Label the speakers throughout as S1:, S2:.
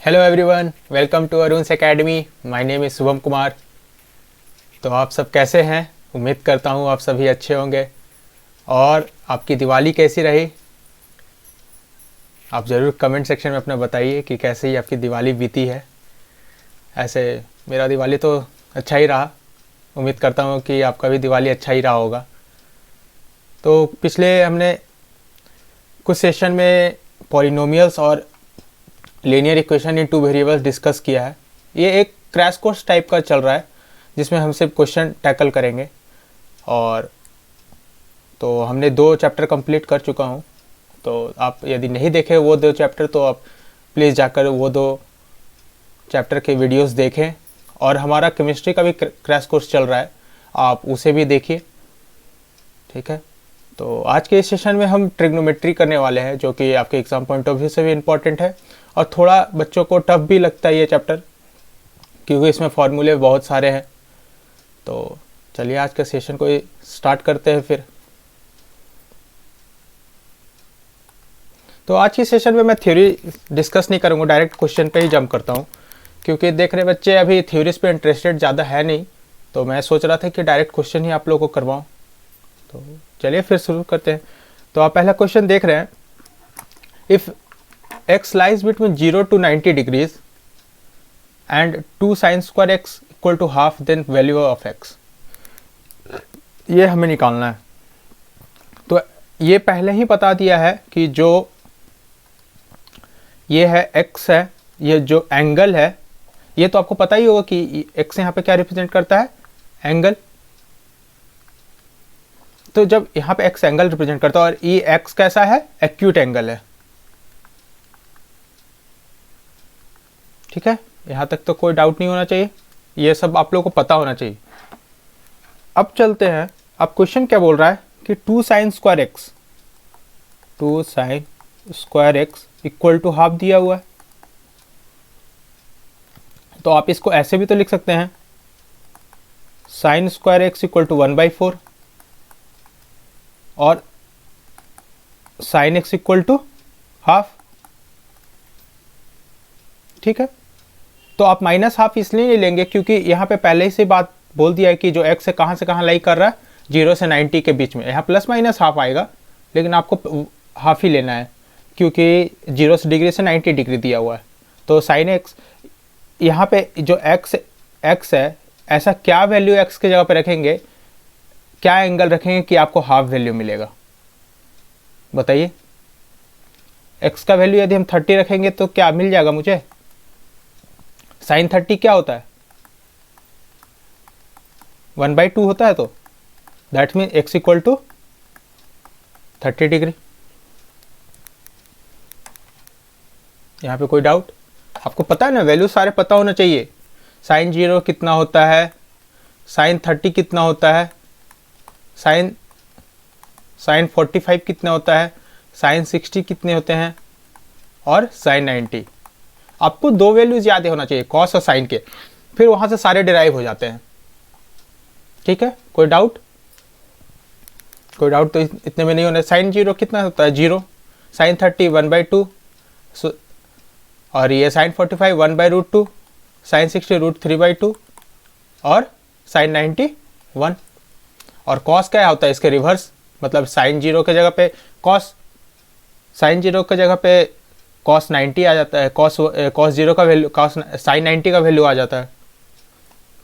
S1: Hello everyone, welcome to Arun's academy. My name is Shubham Kumar. तो आप सब कैसे हैं? उम्मीद करता हूँ आप सभी अच्छे होंगे। और आपकी दिवाली कैसी रही? आप ज़रूर कमेंट सेक्शन में अपना बताइए कि कैसे ही आपकी दिवाली बीती है। ऐसे मेरा दिवाली तो अच्छा ही रहा। उम्मीद करता हूँ कि आपका भी दिवाली अच्छा ही रहा होगा। तो पिछले हमने कुछ सेशन में पॉलिनोमियल्स और linear equation in two variables discuss किया है। ये एक क्रैश कोर्स टाइप का चल रहा है जिसमें हम सिर्फ क्वेश्चन टैकल करेंगे। और तो हमने 2 चैप्टर कंप्लीट कर चुका हूँ। तो आप यदि नहीं देखे वो 2 चैप्टर तो आप प्लीज़ जाकर वो 2 चैप्टर के वीडियोस देखें। और हमारा केमिस्ट्री का भी क्रैश कोर्स चल रहा है, आप उसे भी देखिए। ठीक है, तो आज के इस सेशन में हम ट्रिग्नोमेट्री करने वाले हैं, जो कि आपके एग्जाम पॉइंट ऑफ व्यू से भी इम्पॉर्टेंट है और थोड़ा बच्चों को टफ भी लगता है ये चैप्टर, क्योंकि इसमें फॉर्मूले बहुत सारे हैं। तो चलिए आज के सेशन को स्टार्ट करते हैं फिर। तो आज की सेशन में मैं थ्योरी डिस्कस नहीं करूँगा, डायरेक्ट क्वेश्चन पे ही जंप करता हूँ, क्योंकि देख रहे बच्चे अभी थ्योरीज पे इंटरेस्टेड ज़्यादा है नहीं। तो मैं सोच रहा था कि डायरेक्ट क्वेश्चन ही आप लोगों को करवाऊँ। तो चलिए फिर शुरू करते हैं। तो आप पहला क्वेश्चन देख रहे हैं, if x lies between 0 to 90 degrees and 2 sin square x equal to half, then value of x। ये हमें निकालना है। तो ये पहले ही बता दिया है कि जो ये है x है, ये जो एंगल है, ये तो आपको पता ही होगा कि x यहाँ पे क्या रिप्रेजेंट करता है, एंगल। तो जब यहाँ पे x एंगल रिप्रेजेंट करता है और ये x कैसा है, एक्यूट एंगल है। ठीक है, यहाँ तक तो कोई डाउट नहीं होना चाहिए, ये सब आप लोगों को पता होना चाहिए। अब चलते हैं, अब क्वेश्चन क्या बोल रहा है कि 2 sin square x, 2 sin square x equal to half दिया हुआ है। तो आप इसको ऐसे भी तो लिख सकते हैं, sin square x equal to 1/4 और sin x equal to half. ठीक है, तो आप माइनस हाफ इसलिए नहीं लेंगे क्योंकि यहाँ पे पहले ही से बात बोल दिया है कि जो x है कहाँ से कहाँ लाई कर रहा है, 0 से 90 के बीच में। यहाँ प्लस माइनस हाफ आएगा, लेकिन आपको हाफ ही लेना है क्योंकि 0 डिग्री से 90 डिग्री दिया हुआ है। तो साइन x, यहाँ पे जो x है, ऐसा क्या वैल्यू x के जगह पे रखेंगे, क्या एंगल रखेंगे कि आपको हाफ वैल्यू मिलेगा? बताइए। x का वैल्यू यदि हम 30 रखेंगे तो क्या मिल जाएगा मुझे? साइन 30 क्या होता है, 1/2 होता है। तो that mean x equal to 30 degree. यहाँ पे कोई डाउट? आपको पता है ना, वैल्यू सारे पता होना चाहिए। साइन 0 कितना होता है, साइन 30 कितना होता है, साइन 45 कितना होता है, साइन 60 कितने होते हैं और साइन 90। आपको 2 वैल्यूज याद होना चाहिए, कॉस और साइन के, फिर वहां से सारे डिराइव हो जाते हैं। ठीक है, कोई डाउट? कोई डाउट तो इतने में नहीं होना। साइन 0 कितना होता है, 0। साइन 30 1/2, और ये साइन 45 1/√2, साइन 60 √3/2 और साइन 90 1। और कॉस क्या होता है, इसके रिवर्स, मतलब साइन 0 के जगह पे कॉस, साइन 0 के जगह पे कॉस 90 आ जाता है, कॉस 0 का वैल्यू, कॉस साइन 90 का वैल्यू आ जाता है।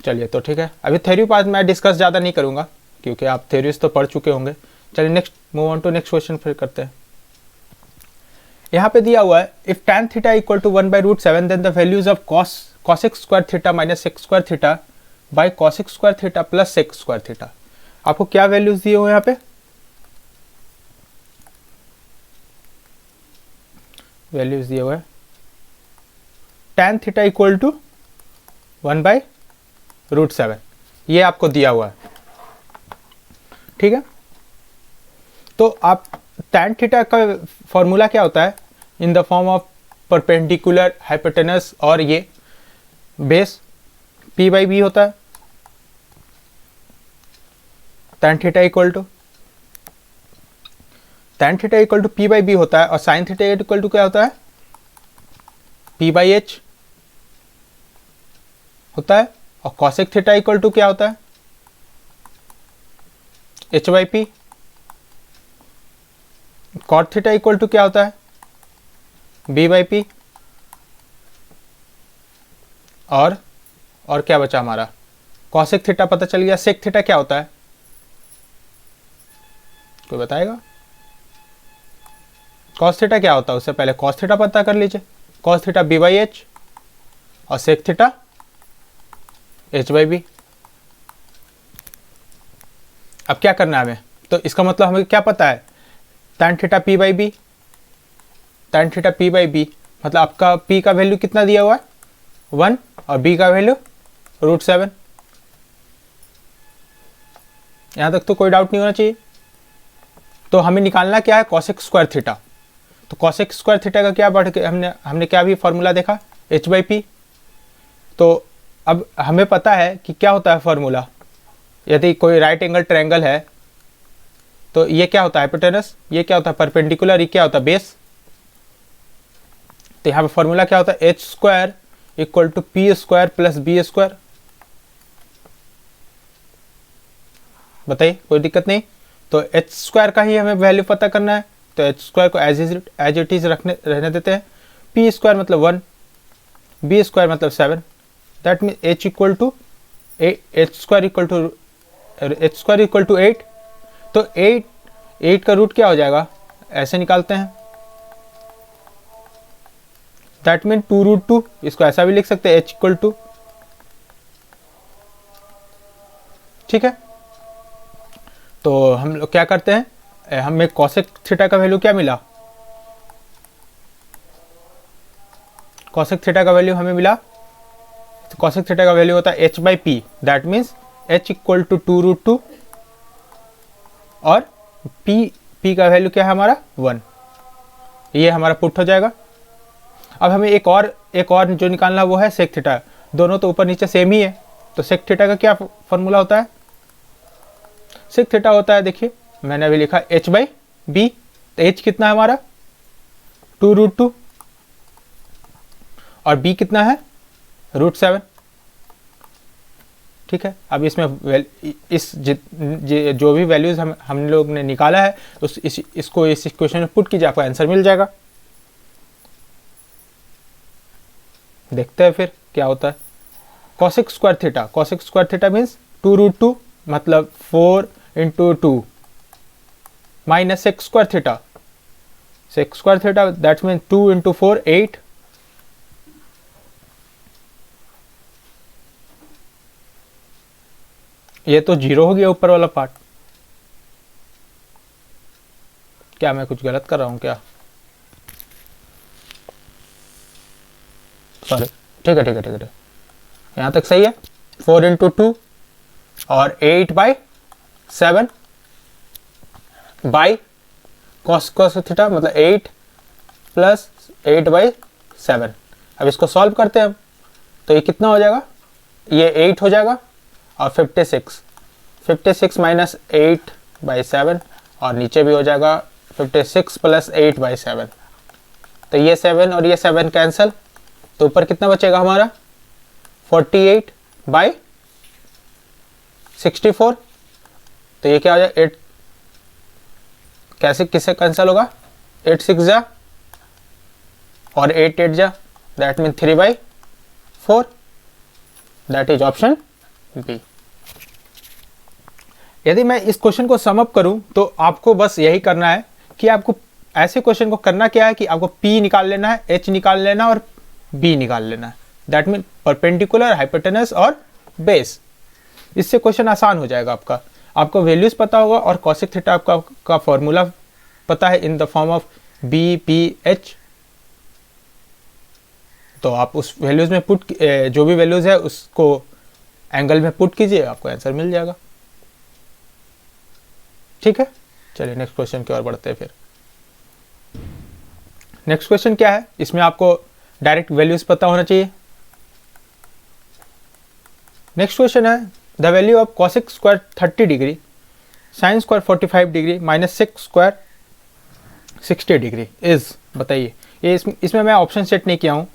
S1: चलिए, तो ठीक है, अभी थ्योरी पार्ट मैं डिस्कस ज़्यादा नहीं करूँगा क्योंकि आप थ्योरीज तो पढ़ चुके होंगे। चलिए next, move on to next question फिर करते हैं। यहाँ पे दिया हुआ है, if tan theta equal to 1/√7 then the values of cosec square theta minus sec square theta by cosec square theta plus sec square theta. आपको क्या वैल्यूज दिए हुए यहाँ पे? वैल्यूज दिए हुए हैं, tan थीटा इक्वल टू 1/√7, ये आपको दिया हुआ है। ठीक है, तो आप tan थीटा का फॉर्मूला क्या होता है, in the form of perpendicular hypotenuse और ये बेस p/b होता है। tan theta equal to tan theta equal to p/b होता है और sin थीटा इक्वल टू क्या होता है, p/h। होता है, और कॉसेक थीटा इक्वल टू क्या होता है, H by P. Cot theta equal to क्या होता है, बी बाई पी। और क्या बचा हमारा, कॉसेक थीटा पता चल गया। सेक थीटा क्या होता है, कोई बताएगा? कॉस थीटा क्या होता है, उससे पहले कॉस थीटा पता कर लीजिए। Cos theta B by H और sec theta H by B. अब क्या करना है हमें, तो इसका मतलब हमें क्या पता है, tan theta P by B. tan theta P by B मतलब आपका p का वैल्यू कितना दिया हुआ है, 1, और b का वैल्यू √7। यहां तक तो कोई डाउट नहीं होना चाहिए। तो हमें निकालना क्या है, कॉसेक स्क्वायर थीटा। तो कॉसेक स्क्वायर थीटा का क्या बढ़ के हमने क्या भी फॉर्मूला देखा, एच बाई पी। तो अब हमें पता है कि क्या होता है फॉर्मूला, यदि कोई राइट एंगल ट्रायंगल है तो ये क्या होता है, हाइपोटेनस, ये क्या होता है, परपेंडिकुलर, ये क्या होता है, बेस। तो यहाँ पे फॉर्मूला क्या होता है, H square equal to P square plus B square. बताइए, कोई दिक्कत नहीं। तो एच स्क्वायर का ही हमें वैल्यू पता करना है, तो एच स्क्वायर को एज इट इज रहने देते हैं। पी स्क्वायर मतलब 1, बी स्क्वायर मतलब 7, that mean H equal to H square equal to 8। तो 8 का रूट क्या हो जाएगा, ऐसे निकालते हैं, दैट मीन 2√2। इसको ऐसा भी लिख सकते हैं, एच इक्वल टू, ठीक है। तो हम लोग क्या करते हैं, हमें कॉसेक थीटा का वैल्यू क्या मिला, कॉसेक थीटा का वैल्यू हमें मिला, तो कॉसेक थीटा का वैल्यू होता है H by P, that means H equal to 2√2, और p का वैल्यू क्या है हमारा 1। ये हमारा पुट हो जाएगा। अब हमें एक और जो निकालना वो है सेक थीटा। दोनों तो ऊपर नीचे सेम ही है, तो सेक थीटा का क्या फॉर्मूला होता है, सेक थीटा होता है, देखिए मैंने अभी लिखा h बाई बी। तो h कितना है हमारा 2√2, और b कितना है √7, ठीक है। अब इसमें जो भी वैल्यूज हम लोग ने निकाला है इसको इस इक्वेशन में पुट कीजिए, आपको आंसर मिल जाएगा। देखते हैं फिर क्या होता है। कॉसेक स्क्वायर थीटा मीन्स 2√2 मतलब 4 into 2 minus sec square theta that's mean 2 into 4 8। ये तो 0 हो गया ऊपर वाला पार्ट। क्या मैं कुछ गलत कर रहा हूं क्या, सॉरी, ठीक है, यहां तक सही है। 4 इंटू 2 और 8 बाई 7 बाई कॉस थीटा मतलब 8 प्लस 8 बाई 7। अब इसको सॉल्व करते हैं हम, तो ये कितना हो जाएगा, ये 8 हो जाएगा, और 56 माइनस 8 बाई 7, और नीचे भी हो जाएगा 56 प्लस 8 बाई 7। तो ये 7 और ये 7 कैंसिल, तो ऊपर कितना बचेगा हमारा 48 बाई 64। तो ये क्या हो जाएगा 8, कैसे किससे कैंसिल होगा, 8 6 जा और 8 8 जा, that mean 3/4, that is option B. यदि मैं इस क्वेश्चन को सम अप करूं तो आपको बस यही करना है कि आपको ऐसे क्वेश्चन को करना क्या है कि आपको P निकाल लेना है, H निकाल लेना और B निकाल लेना है, दैट मीन परपेंडिकुलर, हाइपोटेनस और बेस। इससे क्वेश्चन आसान हो जाएगा आपका। आपको वैल्यूज पता होगा और कॉसेक थीटा का फॉर्मूला पता है in the form of BPH। तो आप उस वैल्यूज में जो भी वैल्यूज है उसको एंगल में पुट कीजिए, आपको आंसर मिल जाएगा। ठीक है, चलिए नेक्स्ट क्वेश्चन की ओर बढ़ते हैं। फिर नेक्स्ट क्वेश्चन क्या है, इसमें आपको डायरेक्ट वैल्यूज पता होना चाहिए। नेक्स्ट क्वेश्चन है the value of cosec square 30 degree, sine square 45 degree minus sec square 60 degree is. बताइए, ये इसमें मैं ऑप्शन सेट नहीं किया हूँ,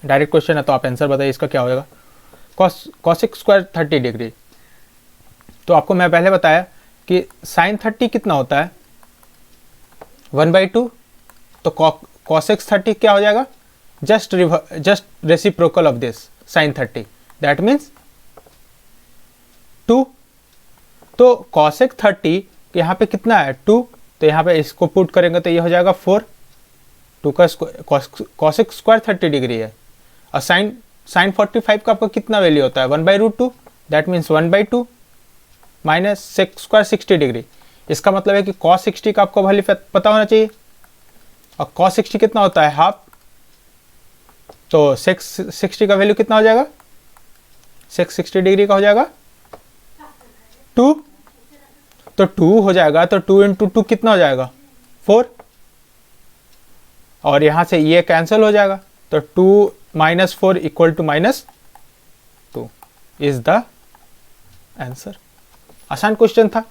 S1: डायरेक्ट क्वेश्चन है, तो आप आंसर बताइए इसका क्या होगा। Cosec square 30 degree. तो आपको मैं पहले बताया कि साइन 30 कितना होता है 1/2, तो कॉसिक 30 क्या हो जाएगा, just reciprocal of this sine 30, that means 2। तो कॉसिक 30 यहाँ पे कितना है 2, तो यहाँ पे इसको पुट करेंगे तो ये हो जाएगा 4। 2 का कॉसिक स्क्वायर 30 डिग्री है। और साइन 45 का आपको कितना वैल्यू होता है 1/√2, that means 1/2 minus sec square 60 degree. इसका मतलब है कि कॉस 60 का आपको वैल्यू पता होना चाहिए, और कॉस 60 कितना होता है हाफ, तो सेक 60 का वैल्यू कितना हो जाएगा, सेक 60 डिग्री का हो जाएगा 2, तो 2 हो जाएगा, तो 2 × 2 कितना हो जाएगा 4, और यहां से ये कैंसिल हो जाएगा, तो 2 - 4 = -2 इज द आंसर। आसान क्वेश्चन था।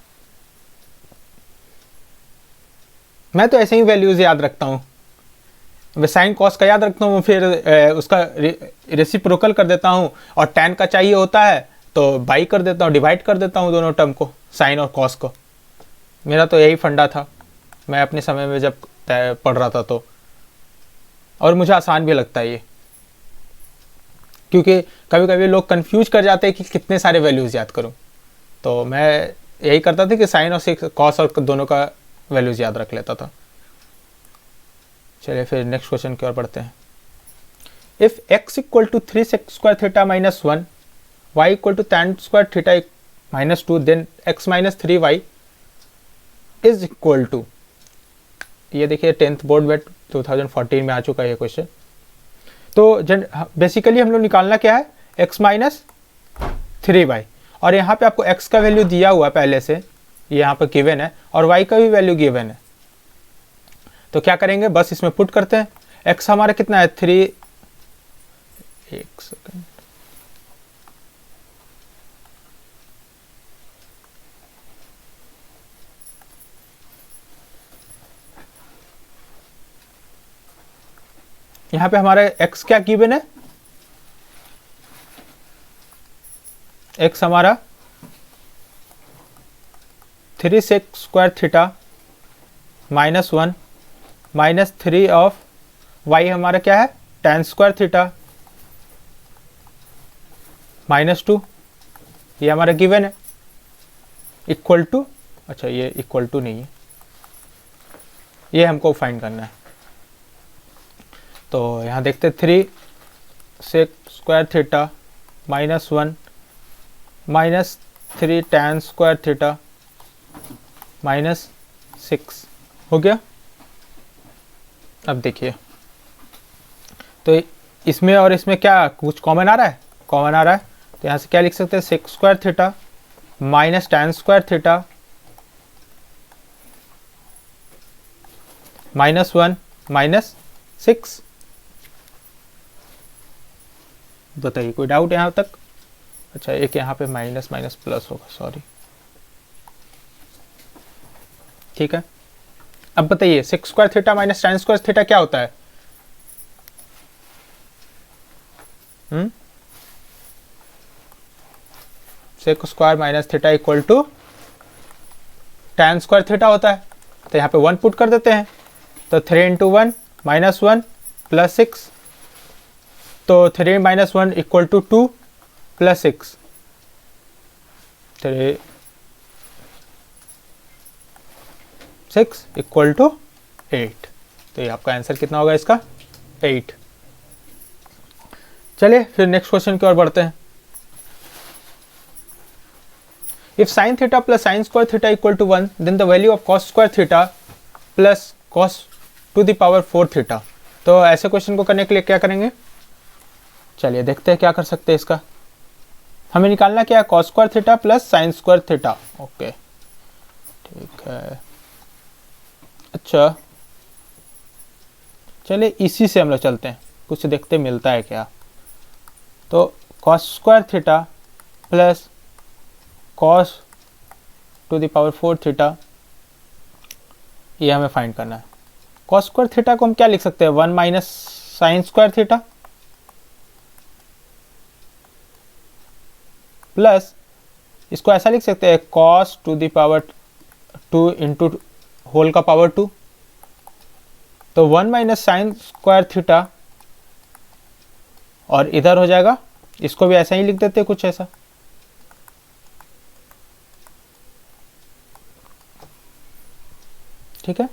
S1: मैं तो ऐसे ही वैल्यूज याद रखता हूँ, साइन कॉस का याद रखता हूँ, फिर उसका रेसिप्रोकल कर देता हूँ, और tan का चाहिए होता है तो बाई कर देता हूँ, डिवाइड कर देता हूँ दोनों टर्म को, साइन और कॉस को। मेरा तो यही फंडा था मैं अपने समय में जब पढ़ रहा था तो, और मुझे आसान भी लगता है ये, क्योंकि कभी कभी लोग कंफ्यूज कर जाते हैं कि कितने सारे वैल्यूज़ याद करूं। तो मैं यही करता था कि साइन और कॉस और दोनों का वैल्यूज़ याद रख लेता था। चलिए फिर नेक्स्ट क्वेश्चन की ओर बढ़ते हैं। If x = 3 sec square theta - 1, y = tan square theta -2, then x - 3y is equal to, ये देखिए 10th बोर्ड में 2014 में आ चुका है ये क्वेश्चन। तो बेसिकली हम लोग निकालना क्या है, x - 3y, और यहाँ पे आपको x का वैल्यू दिया हुआ है पहले से, ये यहाँ पर गिवन है, और y का भी वैल्यू गिवन है। तो क्या करेंगे, बस इसमें पुट करते हैं। x हमारा कितना है 3, एक सेकंड, यहाँ पे हमारा x क्या गिवन है, x हमारा 3 sec square theta -1 -3 of y हमारा क्या है tan square theta -2, ये हमारा गिवन है, इक्वल टू, अच्छा ये इक्वल टू नहीं है, ये हमको फाइंड करना है। तो यहाँ देखते 3 sec square theta -1 -3 tan square theta -6 हो गया। अब देखिए, तो इसमें और इसमें क्या कुछ कॉमन आ रहा है, कॉमन आ रहा है, तो यहाँ से क्या लिख सकते हैं, sec square theta minus tan square theta -1 -6। बताइए कोई डाउट यहाँ तक? अच्छा एक यहाँ पे माइनस माइनस प्लस होगा, सॉरी, ठीक है। अब बताइए sec square theta minus tan square theta क्या होता है? sec square minus theta equal to tan square theta होता है। तो यहाँ पे 1 पुट कर देते हैं, तो 3 × 1 -1 + 6, तो 3 - 1 इक्वल टू 2 + 6, 3 6 इक्वल टू 8। तो ये आपका आंसर कितना होगा इसका, 8। चलिए फिर नेक्स्ट क्वेश्चन की ओर बढ़ते हैं। If sin theta plus sin square theta equal to 1, then the value of cos square theta plus cos to the power 4 theta। तो ऐसे क्वेश्चन को करने के लिए क्या करेंगे, चलिए देखते हैं क्या कर सकते हैं इसका। हमें निकालना क्या है, cos square theta plus sin square theta. Okay ठीक है, अच्छा चलिए इसी से हम लोग चलते हैं, कुछ देखते मिलता है क्या। तो cos square theta plus cos to the power 4 theta, ये हमें फाइंड करना है। cos स्क्वायर थीटा को हम क्या लिख सकते हैं, 1 - sin स्क्वायर थीटा, प्लस इसको ऐसा लिख सकते हैं cos to the power 2 into whole का पावर 2, तो 1 माइनस साइन स्क्वायर थीटा, और इधर हो जाएगा, इसको भी ऐसा ही लिख देते कुछ ऐसा, ठीक है।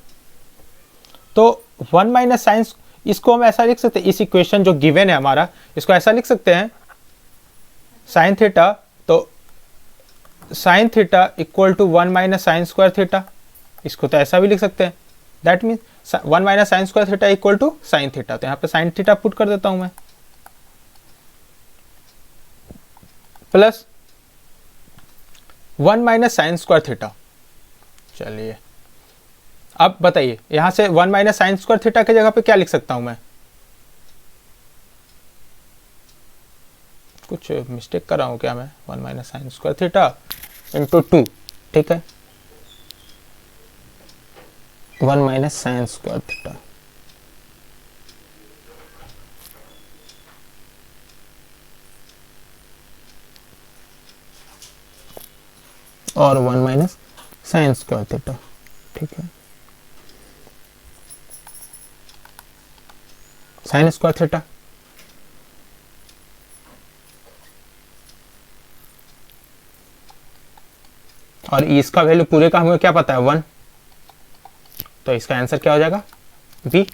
S1: तो 1 माइनस साइन, इसको हम ऐसा लिख सकते हैं, इस इक्वेशन जो गिवन है हमारा, इसको ऐसा लिख सकते हैं साइन थीटा, तो sine theta equal to 1 minus sine square theta, इसको तो ऐसा भी लिख सकते हैं, that means 1 minus sine square theta equal to sine theta. तो यहाँ पे साइन थीटा पुट कर देता हूं मैं, plus 1 minus sine square theta. चलिए अब बताइए, यहां से 1 माइनस साइन स्क्वायर थीटा की जगह पे क्या लिख सकता हूं मैं? कुछ मिस्टेक कर रहा हूं क्या मैं? 1 minus sine square theta into 2, ठीक है, 1 माइनस साइन स्क्वायर थीटा, और 1 माइनस साइन स्क्वायर थीटा, ठीक है, साइन स्क्वायर थीटा, और इसका वैल्यू पूरे का हमें क्या पता है 1, तो इसका आंसर क्या हो जाएगा बी।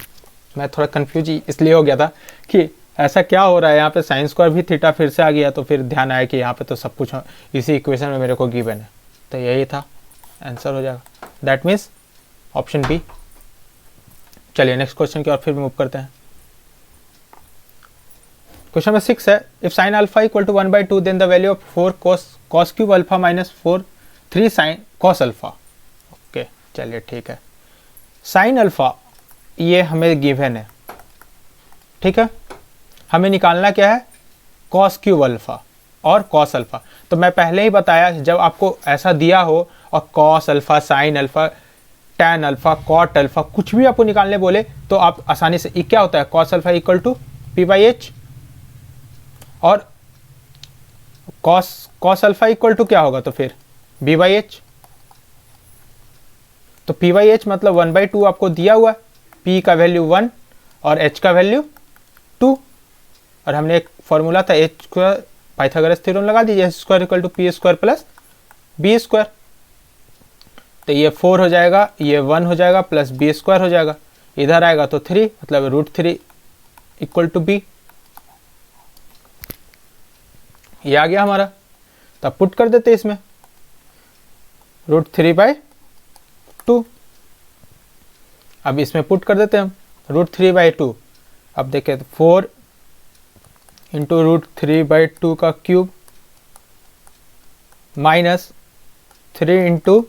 S1: मैं थोड़ा कंफ्यूज इसलिए हो गया था कि ऐसा क्या हो रहा है यहाँ पे, साइन स्क्वायर भी थीटा फिर से आ गया, तो फिर ध्यान आया कि यहाँ पे तो सब कुछ इसी इक्वेशन में मेरे को गिवन है, तो यही था आंसर हो जाएगा, दैट मीन्स ऑप्शन बी। चलिए नेक्स्ट क्वेश्चन की ओर फिर मूव करते हैं। क्वेश्चन नंबर 6 है, if sine alpha equal to 1/2 then the value of 4 cos cube alpha minus 3 sine cos alpha. Okay चलिए ठीक है, साइन अल्फा ये हमें गिवन है, ठीक है, हमें निकालना क्या है कॉस क्यूब अल्फा और कॉस अल्फा। तो मैं पहले ही बताया, जब आपको ऐसा दिया हो और cos alpha, sine alpha, tan alpha, cot alpha, कुछ भी आपको निकालने बोले तो आप आसानी से, क्या होता है cos alpha equal to p/h, और कॉस अल्फा इक्वल टू क्या होगा तो फिर b/h, तो p/h मतलब 1/2 आपको दिया हुआ, p का वैल्यू 1 और h का वैल्यू 2, और हमने एक फॉर्मूला था h स्क्वायर, पाइथागोरस थ्योरम लगा दीजिए, h square equal to p square plus b square, तो ये 4 हो जाएगा, ये 1 हो जाएगा, प्लस b स्क्वायर हो जाएगा, इधर आएगा तो 3, मतलब √3 इक्वल टू b, ये आ गया हमारा। तो अब पुट कर देते इसमें √3/2, अब इसमें पुट कर देते हैं हम √3/2, अब देखें तो 4 इंटू √3/2 का क्यूब माइनस 3 इंटू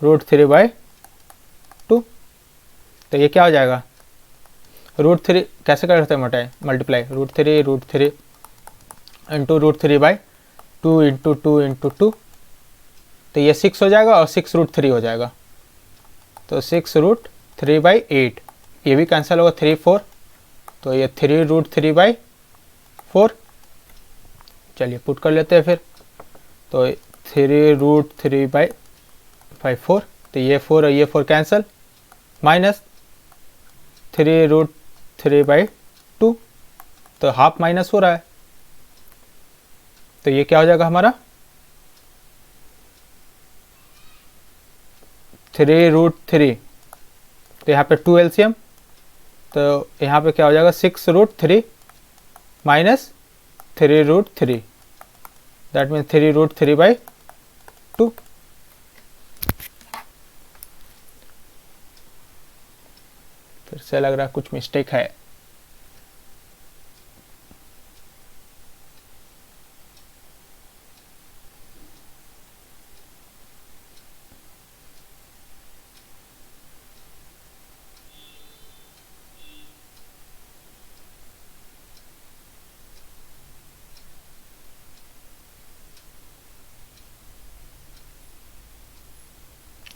S1: √3/2, तो ये क्या हो जाएगा √3, कैसे करते हैं मल्टीप्लाई, √3 इंटू √3/2 इंटू 2 इंटू 2, तो ये 6 हो जाएगा और 6 √3 हो जाएगा, तो 6 √3/8, ये भी कैंसिल होगा, 3 4, तो ये 3 √3/4। चलिए पुट कर लेते हैं फिर, तो 3 √3/4, तो ये 4 और ये 4 कैंसिल, माइनस 3 √3/2, तो हाफ माइनस हो रहा है, तो ये क्या हो जाएगा हमारा 3 √3, तो यहाँ पे 2 LCM, तो यहाँ पे क्या हो जाएगा 6 √3 माइनस 3 √3, दैट मीन्स 3 √3/2। फिर से लग रहा है कुछ मिस्टेक है,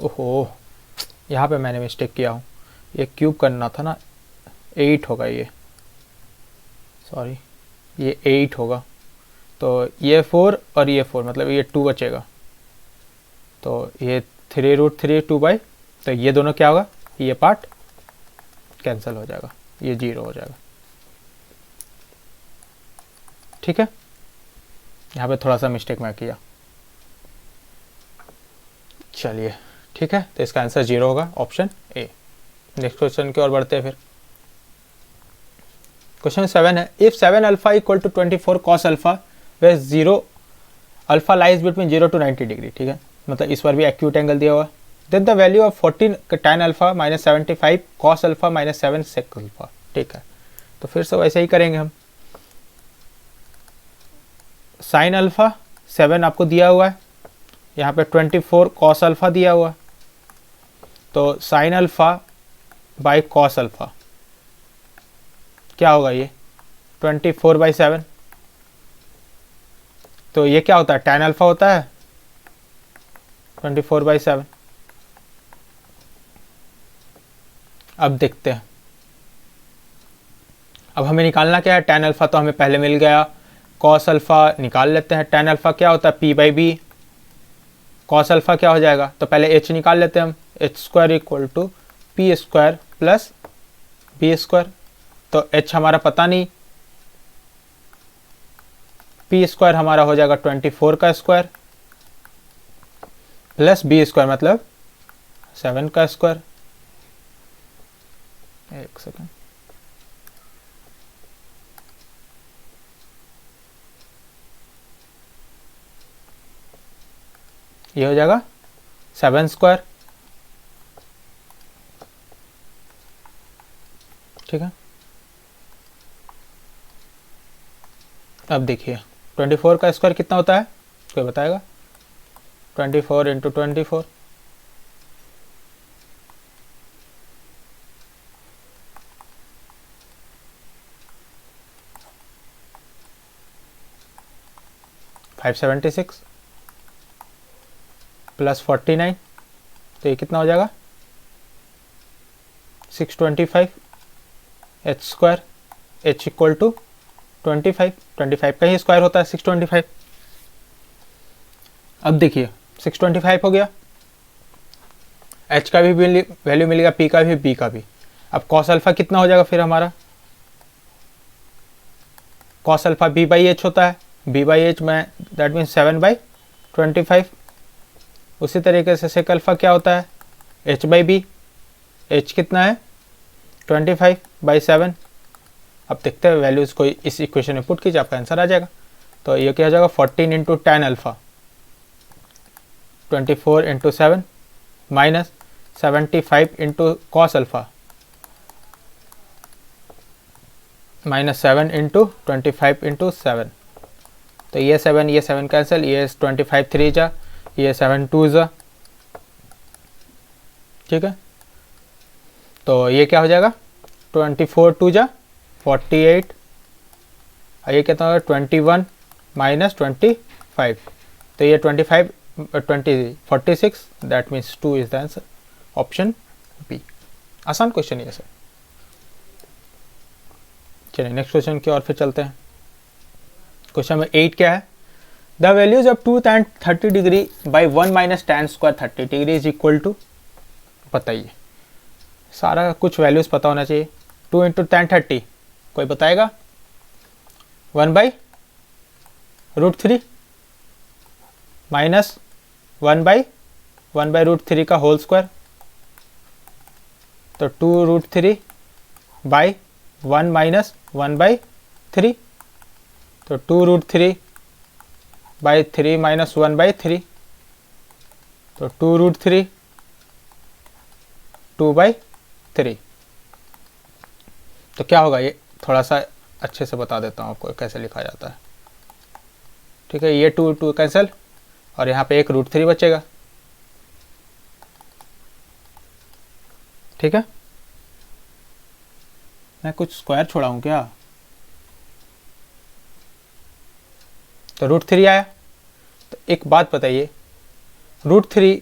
S1: ओहो यहाँ पे मैंने मिस्टेक किया हूँ, ये क्यूब करना था ना, 8 होगा ये, सॉरी ये 8 होगा, तो ये 4 और ये 4 मतलब ये 2 बचेगा, तो ये 3√3 2/, तो ये दोनों क्या होगा, ये पार्ट कैंसिल हो जाएगा, ये 0 हो जाएगा। ठीक है, यहाँ पे थोड़ा सा मिस्टेक मैं किया, चलिए ठीक है, तो इसका आंसर 0 होगा, ऑप्शन ए। नेक्स्ट क्वेश्चन की ओर बढ़ते हैं फिर। क्वेश्चन 7 है, if 7 alpha equal to 24 cos alpha where 0 alpha lies between 0 to 90 degree. ठीक है, मतलब इस बार भी एक्यूट एंगल दिया हुआ है। Then the value of 14 tan alpha minus 75 cos alpha minus 7 sec alpha. ठीक है, तो फिर से वैसे ही करेंगे हम। साइन अल्फा 7 आपको दिया हुआ है, यहाँ पे 24 कॉस अल्फा दिया हुआ है, तो sine alpha by cos alpha क्या होगा, ये 24/7। तो ये क्या होता है, tan अल्फा होता है 24/7। अब देखते हैं, अब हमें निकालना क्या है, tan अल्फा तो हमें पहले मिल गया, cos अल्फा निकाल लेते हैं। tan अल्फा क्या होता है, p/b, cos अल्फा क्या हो जाएगा, तो पहले h निकाल लेते हैं हम, h² equal to p² plus b²। तो h हमारा पता नहीं, p² हमारा हो जाएगा 24 का स्क्वायर प्लस b² मतलब 7 का स्क्वायर। एक सेकंड, ये हो जाएगा 7²। ठीक है, अब देखिए 24 का स्क्वायर कितना होता है, कोई बताएगा, 24 इंटू 24, $576 प्लस 49, तो ये कितना हो जाएगा 625, h², h इक्वल टू 25 का ही स्क्वायर होता है 625। अब देखिए 625 हो गया, h का भी वैल्यू मिलेगा, p का भी, b का भी। अब cos अल्फा कितना हो जाएगा फिर हमारा, cos अल्फा b/h होता है, b/h में दैट मीन्स 7/25। उसी तरीके से sec अल्फा क्या होता है, h/b, h कितना है 25/7। अब देखते हैं वैल्यूज़ को इस इक्वेशन में पुट कीजिए, आपका आंसर आ जाएगा। तो ये क्या हो जाएगा 14 into tan alpha 24 into 7 minus 75 into cos alpha minus 7 into 25 into 7। तो ये 7 कैंसिल, ये 25 3 जा, ये 7 2 जा। ठीक है, तो ये क्या हो जाएगा 24 2 जा 48, ये कितना होगा 21 माइनस 25, तो ये 46, that means 2 is the answer, option B. आसान क्वेश्चन है सर। चलिए नेक्स्ट क्वेश्चन की ओर फिर चलते हैं। क्वेश्चन नंबर 8 क्या है, the values of 2 tan 30 degree by 1 minus tan square 30 degree is equal to, बताइए, सारा कुछ वैल्यूज पता होना चाहिए। 2 इंटू tan 30 कोई बताएगा, 1/√3 माइनस 1/√3 का होल स्क्वायर, तो 2√3 बाई 1 माइनस 1/3, तो 2√3 बाई 3 माइनस 1/3, तो 2√3 2/3। तो क्या होगा, ये थोड़ा सा अच्छे से बता देता हूँ आपको कैसे लिखा जाता है। ठीक है, ये 2 कैंसिल और यहाँ पे एक √3 बचेगा। ठीक है, मैं कुछ स्क्वायर छोड़ा हूँ क्या, तो √3 आया। तो एक बात बताइए, √3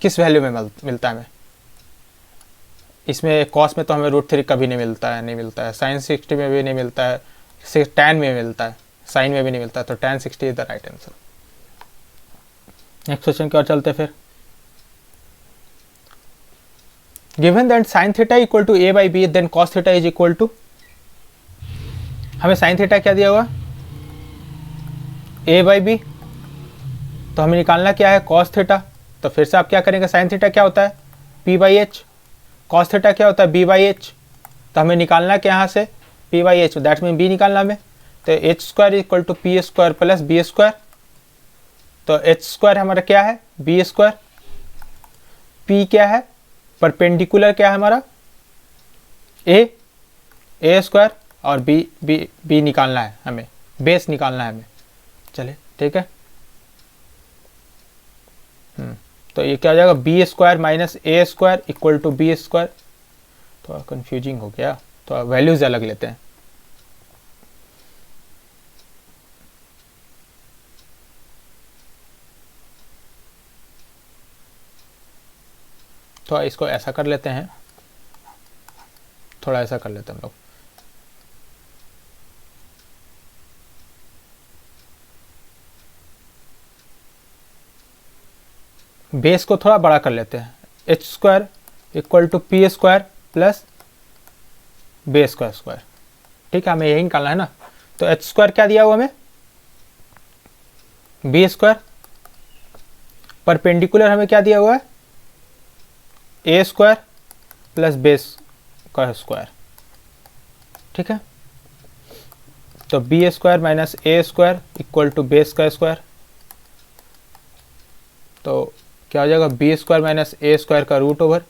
S1: किस वैल्यू में मिलता है हमें, इसमें कॉस में तो हमें √3 कभी नहीं मिलता है, साइन 60 में भी नहीं मिलता है, tan में मिलता है, साइन में भी नहीं मिलता, तो tan 60 is the right answer. Next question की ओर चलते फिर। Given that sin theta equal to a by B then cos theta is equal to, हमें sin थीटा क्या दिया हुआ, a बाई बी, तो हमें निकालना क्या है cos थीटा। तो फिर से आप क्या करेंगे, sin थीटा क्या होता है p by H, cos theta क्या होता है b बाई एच, तो हमें निकालना क्या यहाँ से p by H, that mean b निकालना हमें। तो H square equal to P square plus B square, तो एच स्क्वायर हमारा क्या है बी स्क्वायर, p क्या है परपेंडिकुलर क्या है हमारा a स्क्वायर, और b निकालना है हमें, बेस निकालना है हमें। चलिए ठीक है, तो ये क्या हो जाएगा B square minus A square equal to B square. थोड़ा कंफ्यूजिंग हो गया, तो वैल्यूज अलग लेते हैं। तो इसको ऐसा कर लेते हैं, थोड़ा ऐसा कर लेते हैं हम लोग। बेस को थोड़ा बड़ा कर लेते हैं, H square equal to P square plus B square square. ठीक है, हमें यही निकालना है ना। तो एच स्क्वायर क्या दिया हुआ हमें बी स्क्वायर, परपेंडिकुलर हमें क्या दिया हुआ है ए स्क्वायर प्लस बेस का स्क्वायर। ठीक है, तो B square minus A square equal to base का स्क्वायर, तो क्या हो जाएगा B square minus A square का root over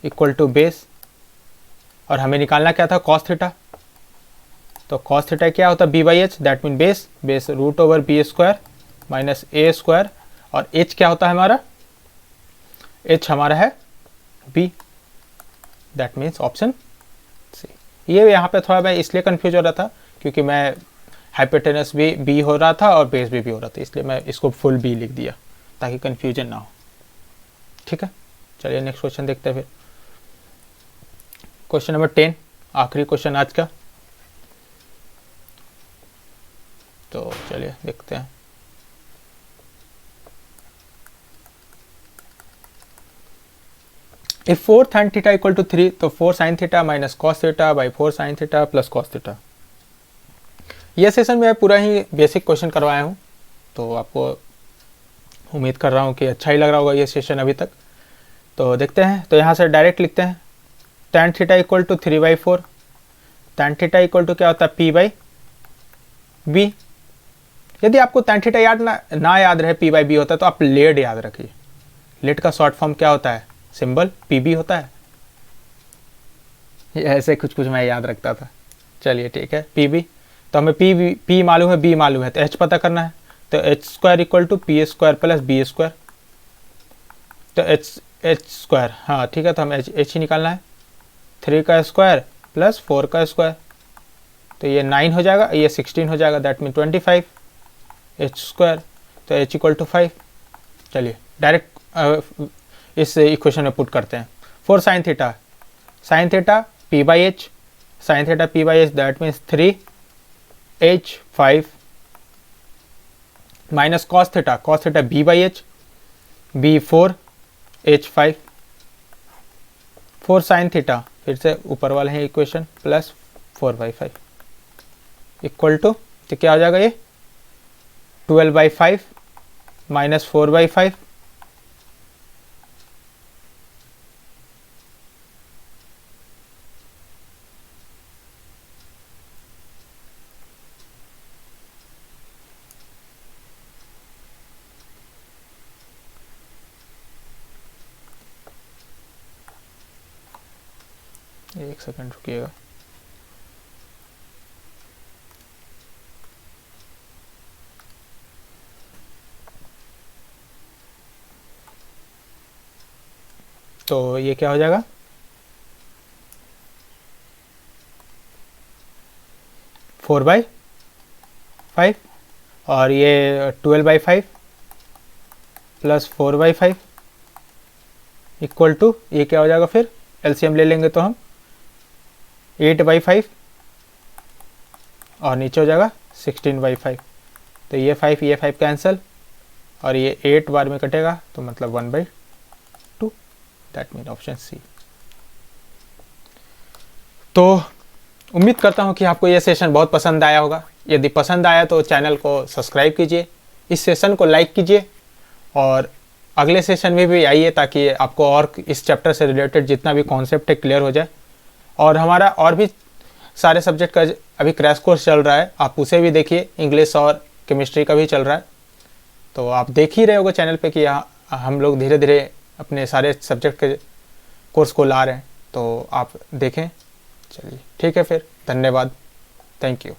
S1: equal to base, और हमें निकालना क्या था कॉस थीटा। तो कॉस थीटा क्या होता है B by H, that mean base, base root over B square minus A square, और एच क्या होता है हमारा, एच हमारा है B, that means option C. ये यहाँ पे थोड़ा मैं इसलिए कंफ्यूज हो रहा था क्योंकि मैं हाइपोटेनस भी बी हो रहा था और बेस भी हो रहा था, इसलिए मैं इसको फुल बी लिख दिया ताकि कंफ्यूजन ना हो। ठीक है, चलिए नेक्स्ट क्वेश्चन देखते हैं फिर। क्वेश्चन नंबर 10, आखिरी क्वेश्चन आज का। तो चलिए देखते हैं। If 4 sin theta equal to 3, तो 4 sin theta minus cos theta by 4 sin theta plus cos theta. ये सेशन में पूरा ही बेसिक क्वेश्चन करवाया हूँ, तो आपको उम्मीद कर रहा हूँ कि अच्छा ही लग रहा होगा ये सेशन अभी तक। तो देखते हैं, तो यहाँ से डायरेक्ट लिखते हैं tan theta equal to 3/4, tan theta equal to क्या होता है p बाई बी। यदि आपको tan थीटा याद ना याद रहे p बाई बी होता है तो आप लेड याद रखिए। लेड का शॉर्ट फॉर्म क्या होता है, सिंबल pb होता है। ये ऐसे कुछ मैं याद रखता था। चलिए ठीक है, pb, तो हमें p मालूम है, b मालूम है, तो h पता करना है। तो H square equal to P square plus B square, तो एच स्क्वायर, हाँ ठीक है, तो हमें एच ही निकालना है। 3 का स्क्वायर प्लस 4 का स्क्वायर, तो ये 9 हो जाएगा, ये 16 हो जाएगा, दैट मीन 25 एच स्क्वायर, तो एच इक्वल टू 5। चलिए डायरेक्ट इस इक्वेशन में पुट करते हैं। 4 sin theta, sin theta p by H, sin theta p by H, that means 3h 5 minus cos theta b by H, b 4h 5, 4 sin theta, फिर से ऊपर वाले हैं इक्वेशन, प्लस 4/5 इक्वल टू, तो क्या हो जाएगा ये 12/5 माइनस 4/5, एक सेकंड रुकिएगा। तो ये क्या हो जाएगा 4/5 और ये 12/5 प्लस 4/5 इक्वल टू, ये क्या हो जाएगा फिर एलसीएम ले लेंगे तो हम 8/5 और नीचे हो जाएगा 16/5, तो ये 5 कैंसिल और ये 8 बार में कटेगा, तो मतलब 1/2, दैट मीन ऑप्शन सी। तो उम्मीद करता हूँ कि आपको ये सेशन बहुत पसंद आया होगा। यदि पसंद आया तो चैनल को सब्सक्राइब कीजिए, इस सेशन को लाइक कीजिए और अगले सेशन में भी आइए ताकि आपको और इस चैप्टर से रिलेटेड जितना भी कॉन्सेप्ट है क्लियर हो जाए। और हमारा और भी सारे सब्जेक्ट का अभी क्रैश कोर्स चल रहा है, आप उसे भी देखिए, इंग्लिश और केमिस्ट्री का भी चल रहा है। तो आप देख ही रहे होगे चैनल पे कि यहाँ हम लोग धीरे धीरे अपने सारे सब्जेक्ट के कोर्स को ला रहे हैं, तो आप देखें। चलिए ठीक है, फिर धन्यवाद, थैंक यू।